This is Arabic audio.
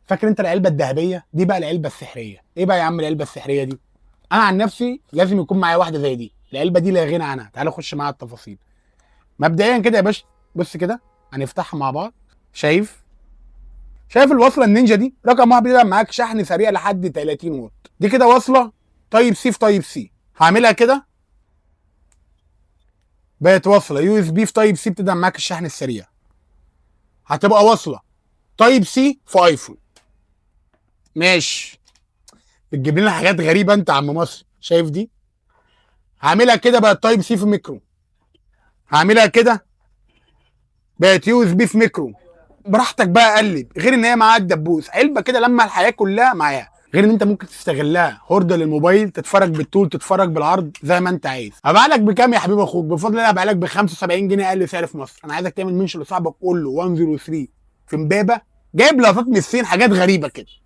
فاكر انت العلبه الذهبيه دي؟ بقى العلبه السحريه. ايه بقى يا عم العلبه السحريه دي؟ انا عن نفسي لازم يكون معايا واحده زي دي. العلبه دي لا غنى عنها. تعال نخش معاها التفاصيل. مبدئيا كده يا باشا، بص كده هنفتحها مع بعض. شايف الوصله النينجا دي؟ رقم واحد بيدعم معاك شحن سريع لحد 30 واط. دي كده واصله تايب سي في تايب سي. هعملها كده، بقت واصله يو اس بي في تايب سي بتدعم معاك الشحن السريع. هتبقى واصله تايب سي في ايفون. ماشي. بتجيب لنا حاجات غريبه انت يا عم مصر. شايف دي؟ هعملها كده بقت تايب سي في ميكرو. هعملها كده بقت يو اس بي في ميكرو. براحتك بقى قلب. غير ان هي معاها الدبوس، علبه كده لما الحياه كلها معاها. غير ان انت ممكن تستغلها هورده للموبايل، تتفرج بالطول تتفرج بالعرض زي ما انت عايز. هبيع لك بكام يا حبيب اخوك؟ بفضل الله هبيع لك ب 75 جنيه اقل سعر في مصر. انا عايزك تعمل منشن لصاحبك قول له 103 في امبابه جايب لقطات من الصين، حاجات غريبه كده.